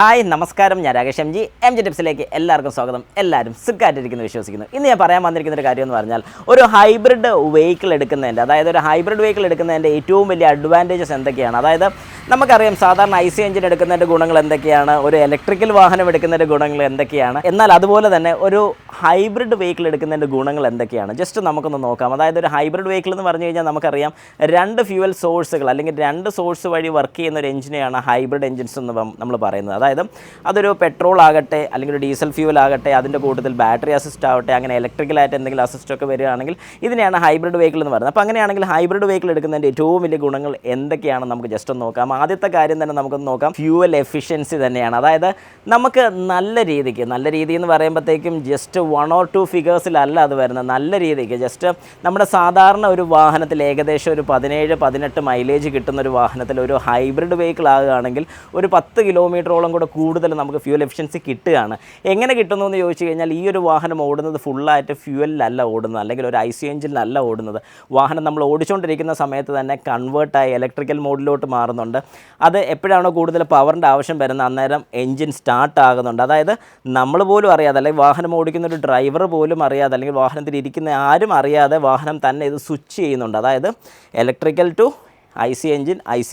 Hi നമസ്കാരം, ഞാൻ Rakesh M G ടിപ്സിലേക്ക് എല്ലാവർക്കും സ്വാഗതം. എല്ലാവരും സുഖമായിട്ടിരിക്കുന്നു വിശ്വസിക്കുന്നു. ഇന്ന് ഞാൻ പറയാൻ വന്നിരിക്കുന്ന ഒരു കാര്യം എന്ന് പറഞ്ഞാൽ, ഒരു ഹൈബ്രിഡ് വെഹിക്കിൾ എടുക്കുന്നതിൻ്റെ, അതായത് ഒരു ഹൈബ്രിഡ് വെഹിക്കിൾ എടുക്കുന്നതിൻ്റെ ഏറ്റവും വലിയ അഡ്വാൻറ്റേജസ് എന്തൊക്കെയാണ്. അതായത് നമുക്കറിയാം സാധാരണ IC എഞ്ചിൻ എടുക്കുന്നതിൻ്റെ ഗുണങ്ങൾ എന്തൊക്കെയാണ്, ഒരു ഇലക്ട്രിക്കൽ വാഹനം എടുക്കുന്നതിൻ്റെ ഗുണങ്ങൾ എന്തൊക്കെയാണ്, എന്നാൽ അതുപോലെ തന്നെ ഒരു ഹൈബ്രിഡ് വെഹിക്കിൾ എടുക്കുന്നതിൻ്റെ ഗുണങ്ങൾ എന്തൊക്കെയാണ് ജസ്റ്റ് നമുക്കൊന്ന് നോക്കാം. അതായത് ഒരു ഹൈബ്രിഡ് വെഹിക്കിൾ എന്ന് പറഞ്ഞു കഴിഞ്ഞാൽ നമുക്കറിയാം രണ്ട് ഫ്യൂവൽ സോഴ്സുകൾ അല്ലെങ്കിൽ രണ്ട് സോഴ്സ് വഴി വർക്ക് ചെയ്യുന്ന ഒരു എഞ്ചിനെയാണ് ഹൈബ്രിഡ് എഞ്ചിൻസ് എന്ന് നമ്മൾ പറയുന്നത്. അതായത് അതൊരു പെട്രോൾ ആകട്ടെ അല്ലെങ്കിൽ ഒരു ഡീസൽ ഫ്യൂവൽ ആകട്ടെ, അതിൻ്റെ കൂട്ടത്തിൽ ബാറ്ററി അസിസ്റ്റ് ആവട്ടെ, അങ്ങനെ ഇലക്ട്രിക്കലായിട്ട് എന്തെങ്കിലും അസിസ്റ്റൊക്കെ വരികയാണെങ്കിൽ ഇതിനെയാണ് ഹൈബ്രിഡ് വെഹിക്കിൾ എന്ന് പറയുന്നത്. അപ്പോൾ അങ്ങനെയാണെങ്കിൽ ഹൈബ്രിഡ് വെഹിക്കിൾ എടുക്കുന്നതിൻ്റെ ഏറ്റവും വലിയ ഗുണങ്ങൾ എന്തൊക്കെയാണെന്ന് നമുക്ക് ജസ്റ്റ് ഒന്ന് നോക്കാം. ആദ്യത്തെ കാര്യം തന്നെ നമുക്കൊന്ന് നോക്കാം, ഫ്യൂവൽ എഫിഷ്യൻസി തന്നെയാണ്. അതായത് നമുക്ക് നല്ല രീതി എന്ന് പറയുമ്പോഴത്തേക്കും ജസ്റ്റ് 1 or 2 ഫിഗേഴ്സിലല്ല അത് വരുന്നത്. നല്ല രീതിക്ക് ജസ്റ്റ് നമ്മുടെ സാധാരണ ഒരു വാഹനത്തിൽ ഏകദേശം ഒരു 17-18 മൈലേജ് കിട്ടുന്ന ഒരു വാഹനത്തിൽ ഒരു ഹൈബ്രിഡ് വെഹിക്കിൾ ആകുകയാണെങ്കിൽ ഒരു 10 കിലോമീറ്ററോളം കൂടെ കൂടുതൽ നമുക്ക് ഫ്യൂവൽ എഫിഷ്യൻസി കിട്ടുകയാണ്. എങ്ങനെ കിട്ടുന്നു എന്ന് ചോദിച്ചു കഴിഞ്ഞാൽ, ഈ ഒരു വാഹനം ഓടുന്നത് ഫുള്ളായിട്ട് ഫ്യൂവലിലല്ല ഓടുന്നത്, അല്ലെങ്കിൽ ഒരു IC എഞ്ചിനിലല്ല ഓടുന്നത്. വാഹനം നമ്മൾ ഓടിച്ചുകൊണ്ടിരിക്കുന്ന സമയത്ത് തന്നെ കൺവേർട്ടായി ഇലക്ട്രിക്കൽ മോഡിലോട്ട് മാറുന്നുണ്ട്. അത് എപ്പോഴാണോ കൂടുതൽ പവറിൻ്റെ ആവശ്യം വരുന്നത് അന്നേരം എഞ്ചിൻ സ്റ്റാർട്ട് ആകുന്നുണ്ട്. അതായത് നമ്മൾ പോലും അറിയാതെ, അല്ലെങ്കിൽ വാഹനം ഓടിക്കുന്ന ഒരു ഡ്രൈവർ പോലും അറിയാതെ, അല്ലെങ്കിൽ വാഹനത്തിൽ ഇരിക്കുന്ന ആരും അറിയാതെ വാഹനം തന്നെ ഇത് സ്വിച്ച് ചെയ്യുന്നുണ്ട്. അതായത് electrical to IC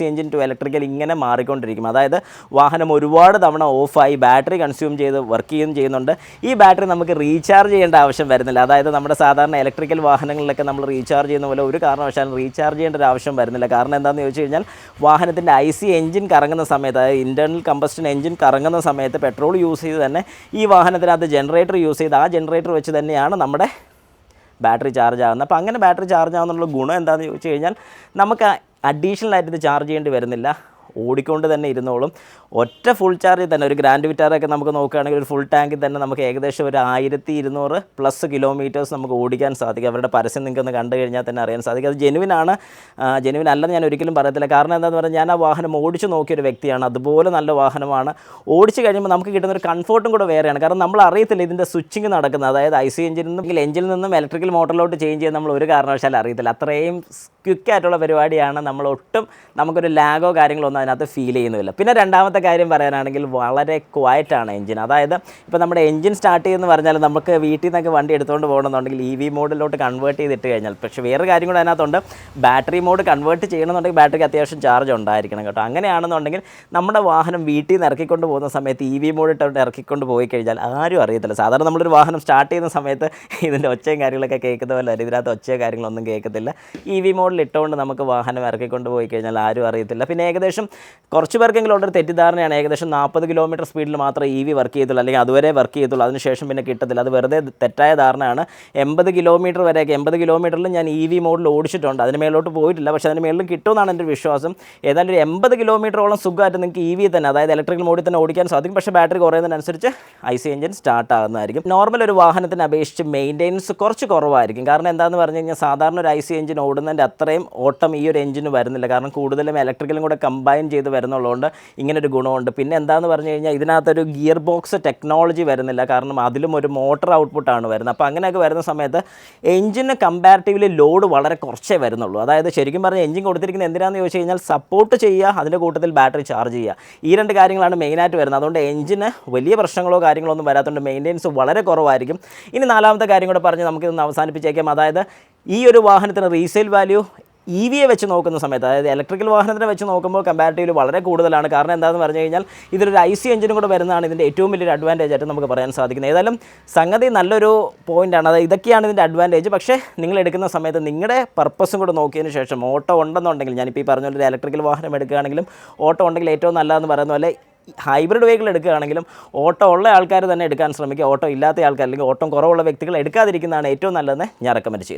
engine to electrical ഇങ്ങനെ മാറിക്കൊണ്ടിരിക്കും. അതായത് വാഹനം ഒരുപാട് തവണ ഓഫായി ബാറ്ററി കൺസ്യൂം ചെയ്ത് വർക്ക് ചെയ്യുന്നുണ്ട്. ഈ ബാറ്ററി നമുക്ക് റീചാർജ് ചെയ്യേണ്ട ആവശ്യം വരുന്നില്ല. അതായത് നമ്മുടെ സാധാരണ ഇലക്ട്രിക്കൽ വാഹനങ്ങളിലൊക്കെ നമ്മൾ റീചാർജ് ചെയ്യുന്ന പോലെ ഒരു കാരണവശാലും റീചാർജ് ചെയ്യേണ്ട ഒരു ആവശ്യം വരുന്നില്ല. കാരണം എന്താണെന്ന് ചോദിച്ചു കഴിഞ്ഞാൽ, വാഹനത്തിൻ്റെ IC എഞ്ചിൻ കറങ്ങുന്ന സമയത്ത്, അതായത് ഇൻറ്റേർണൽ കമ്പസ്റ്റൻ എഞ്ചിൻ കറങ്ങുന്ന സമയത്ത് പെട്രോൾ യൂസ് ചെയ്ത് തന്നെ ഈ വാഹനത്തിനകത്ത് ജനറേറ്റർ യൂസ് ചെയ്ത് ആ ജനറേറ്റർ വെച്ച് തന്നെയാണ് നമ്മുടെ ബാറ്ററി ചാർജ് ആകുന്നത്. അപ്പോൾ അങ്ങനെ ബാറ്ററി ചാർജ് ആകുന്നുള്ള ഗുണം എന്താണെന്ന് ചോദിച്ചു കഴിഞ്ഞാൽ, നമുക്ക് അഡീഷണൽ ആയിട്ട് ഇത് ചാർജ് ചെയ്യേണ്ടി വരുന്നില്ല, ഓടിക്കൊണ്ട് തന്നെ ഇരുന്നോളും. ഒറ്റ ഫുൾ ചാർജിൽ തന്നെ ഒരു ഗ്രാൻഡ് വിറ്റാറൊക്കെ നമുക്ക് നോക്കുകയാണെങ്കിൽ ഒരു ഫുൾ ടാങ്കിൽ തന്നെ നമുക്ക് ഏകദേശം ഒരു 1200+ കിലോമീറ്റേഴ്സ് നമുക്ക് ഓടിക്കാൻ സാധിക്കും. അവരുടെ പരസ്യം നിങ്ങൾക്കൊന്ന് കണ്ടു കഴിഞ്ഞാൽ തന്നെ അറിയാൻ സാധിക്കും. അത് ജെനുവിൻ അല്ലെന്ന് ഞാൻ ഒരിക്കലും പറയത്തില്ല. കാരണം എന്താണെന്ന് പറഞ്ഞാൽ, ഞാൻ ആ വാഹനം ഓടിച്ച് നോക്കിയൊരു വ്യക്തിയാണ്. അതുപോലെ നല്ല വാഹനമാണ്. ഓടിച്ച് കഴിയുമ്പോൾ നമുക്ക് കിട്ടുന്നൊരു കംഫർട്ടും കൂടെ വേറെയാണ്. കാരണം നമ്മൾ അറിയത്തില്ല ഇതിൻ്റെ സ്വിച്ചിങ് നടക്കുന്നത്. അതായത് IC എഞ്ചിനിൽ നിന്നും ഇലക്ട്രിക്കൽ മോട്ടറിലോട്ട് ചേഞ്ച് ചെയ്യാൻ നമ്മൾ ഒരു കാരണവശാലും അറിയത്തില്ല. അത്രയും ക്വിക്കായിട്ടുള്ള പരിപാടിയാണ്. നമ്മളൊട്ടും നമുക്കൊരു ലാഗോ കാര്യങ്ങളോ ഒന്നും അതിനകത്ത് ഫീൽ ചെയ്യുന്നില്ല. പിന്നെ രണ്ടാമത്തെ കാര്യം പറയാനാണെങ്കിൽ, വളരെ ക്വയറ്റാണ് എഞ്ചിൻ. അതായത് ഇപ്പോൾ നമ്മുടെ എഞ്ചിൻ സ്റ്റാർട്ട് ചെയ്യുമെന്ന് പറഞ്ഞാൽ, നമുക്ക് വീട്ടിൽ നിന്നൊക്കെ വണ്ടി എടുത്തുകൊണ്ട് പോകണമെന്നുണ്ടെങ്കിൽ EV മോഡിലോട്ട് കൺവേർട്ട് ചെയ്തിട്ട് കഴിഞ്ഞാൽ, പക്ഷേ വേറെ കാര്യം കൂടെ അതിനകത്തുണ്ട്, ബാറ്ററി മോഡ് കൺവേർട്ട് ചെയ്യണമെന്നുണ്ടെങ്കിൽ ബാറ്ററിക്ക് അത്യാവശ്യം ചാർജ് ഉണ്ടായിരിക്കണം കേട്ടോ. അങ്ങനെയാണെന്നുണ്ടെങ്കിൽ നമ്മുടെ വാഹനം വീട്ടിൽ നിന്ന് ഇറക്കിക്കൊണ്ട് പോകുന്ന സമയത്ത് EV മോഡ് ഇട്ടുകൊണ്ട് ഇറക്കിക്കൊണ്ട് പോയി കഴിഞ്ഞാൽ ആരും അറിയത്തില്ല. സാധാരണ നമ്മളൊരു വാഹനം സ്റ്റാർട്ട് ചെയ്യുന്ന സമയത്ത് ഇതിൻ്റെ ഒച്ചയും കാര്യങ്ങളൊക്കെ കേൾക്കുന്ന പോലെ ഇതിനകത്ത് ഒച്ചയോ കാര്യങ്ങളൊന്നും കേൾക്കത്തില്ല. EV മോഡിൽ ഇട്ടുകൊണ്ട് നമുക്ക് വാഹനം ഇറക്കിക്കൊണ്ട് പോയി കഴിഞ്ഞാൽ ആരും അറിയത്തില്ല. പിന്നെ ഏകദേശം കുറച്ച് പേർക്കെങ്കിലും ഉള്ളൊരു തെറ്റിദ്ധാരണയാണ്, ഏകദേശം 40 കിലോമീറ്റർ സ്പീഡിൽ മാത്രമേ EV വർക്ക് ചെയ്യത്തുള്ളൂ, അല്ലെങ്കിൽ അതുവരെ വർക്ക് ചെയ്യത്തുള്ളൂ, അതിനുശേഷം പിന്നെ കിട്ടത്തില്ല. അത് വെറുതെ തെറ്റായ ധാരണയാണ്. 80 കിലോമീറ്റർ വരെയൊക്കെ, 80 കിലോമീറ്ററിൽ ഞാൻ EV മോഡിൽ ഓടിച്ചിട്ടുണ്ട്. അതിന് മേലോട്ട് പോയിട്ടില്ല, പക്ഷേ അതിന് മേളിലും കിട്ടുമെന്നാണ് എൻ്റെ വിശ്വാസം. ഏതായാലും ഒരു 80 കിലോമീറ്ററോളം സുഖമായിട്ട് നിങ്ങൾക്ക് EV തന്നെ, അതായത് ഇലക്ട്രിക്കൽ മോഡിൽ തന്നെ ഓടിക്കാൻ സാധിക്കും. പക്ഷേ ബാറ്ററി കുറയുന്നതിനനുസരിച്ച് IC എഞ്ചിൻ സ്റ്റാർട്ട് ആകുന്നതായിരിക്കും. നോർമൽ ഒരു വാഹനത്തിന് അപേക്ഷിച്ച് മെയിൻ്റെനൻസ് കുറച്ച് കുറവായിരിക്കും. കാരണം എന്താണെന്ന് പറഞ്ഞു കഴിഞ്ഞാൽ, സാധാരണ ഒരു IC എഞ്ചിൻ ഓടുന്നതിൻ്റെ അത്രയും ഓട്ടം ഈ ഒരു എഞ്ചിന് വരുന്നില്ല. കാരണം കൂടുതലും ഇലക്ട്രിക്കലും കൂടെ കമ്പൈൻ ചെയ്ത് വരുന്നുള്ളതുകൊണ്ട് ഇങ്ങനൊരു ഗുണമുണ്ട്. പിന്നെ എന്താണെന്ന് പറഞ്ഞു കഴിഞ്ഞാൽ, ഇതിനകത്തൊരു ഗിയർ ബോക്സ് ടെക്നോളജി വരുന്നില്ല. കാരണം അതിലും ഒരു മോട്ടർ ഔട്ട്പുട്ടാണ് വരുന്നത്. അപ്പോൾ അങ്ങനെയൊക്കെ വരുന്ന സമയത്ത് എഞ്ചിന് കമ്പാരിറ്റീവ്ലി ലോഡ് വളരെ കുറച്ചേ വരുന്നുള്ളൂ. അതായത് ശരിക്കും പറഞ്ഞാൽ എഞ്ചിൻ കൊടുത്തിരിക്കുന്നത് എന്തിനാണെന്ന് ചോദിച്ചു കഴിഞ്ഞാൽ, സപ്പോർട്ട് ചെയ്യുക, അതിൻ്റെ കൂട്ടത്തിൽ ബാറ്ററി ചാർജ് ചെയ്യുക. ഈ രണ്ട് കാര്യങ്ങളാണ് മെയിനായിട്ട് വരുന്നത്. അതുകൊണ്ട് എഞ്ചിന് വലിയ പ്രശ്നങ്ങളോ കാര്യങ്ങളോ ഒന്നും വരാത്തതുകൊണ്ട് മെയിൻ്റെനൻസ് വളരെ കുറവായിരിക്കും. ഇനി നാലാമത്തെ കാര്യം കൂടെ പറഞ്ഞ് നമുക്കിതൊന്ന് അവസാനിപ്പിച്ചേക്കാം. അതായത് ഈ ഒരു വാഹനത്തിന് റീസെയിൽ വാല്യൂ EVയെ വെച്ച് നോക്കുന്ന സമയത്ത്, അതായത് ഇലക്ട്രിക്കൽ വാഹനത്തിനെ വെച്ച് നോക്കുമ്പോൾ കമ്പാരിറ്റീവ്ലി വളരെ കൂടുതലാണ്. കാരണം എന്താണെന്ന് പറഞ്ഞു കഴിഞ്ഞാൽ, ഇതിലൊരു IC എഞ്ചിനും കൂടെ വരുന്നതാണ് ഇതിൻ്റെ ഏറ്റവും വലിയൊരു അഡ്വാൻറ്റേജ് ആയിട്ട് നമുക്ക് പറയാൻ സാധിക്കുന്നത്. ഏതായാലും സംഗതി നല്ലൊരു പോയിൻ്റാണ്. അതായത് ഇതൊക്കെയാണ് ഇതിൻ്റെ അഡ്വാൻറ്റേജ്. പക്ഷേ നിങ്ങൾ എടുക്കുന്ന സമയത്ത് നിങ്ങളുടെ പർപ്പസും കൂടെ നോക്കിയതിന് ശേഷം, ഓട്ടോ ഉണ്ടെന്നുണ്ടെങ്കിൽ, ഞാനിപ്പോൾ ഈ പറഞ്ഞ പോലെ ഒരു ഇലക്ട്രിക്കൽ വാഹനം എടുക്കുകയാണെങ്കിലും ഓട്ടോ ഉണ്ടെങ്കിൽ ഏറ്റവും നല്ലതെന്ന് പറയുന്ന പോലെ ഹൈബ്രിഡ് വെഹിക്കിൾ എടുക്കുകയാണെങ്കിലും ഓട്ടോ ഉള്ള ആൾക്കാർ തന്നെ എടുക്കാൻ ശ്രമിക്കുക. ഓട്ടോ ഇല്ലാത്ത ആൾക്കാർ അല്ലെങ്കിൽ ഓട്ടം കുറവുള്ള വ്യക്തികൾ എടുക്കാതിരിക്കുന്നതാണ് ഏറ്റവും നല്ലതെന്ന് ഞാൻ റെക്കമെൻഡ് ചെയ്യുന്നു.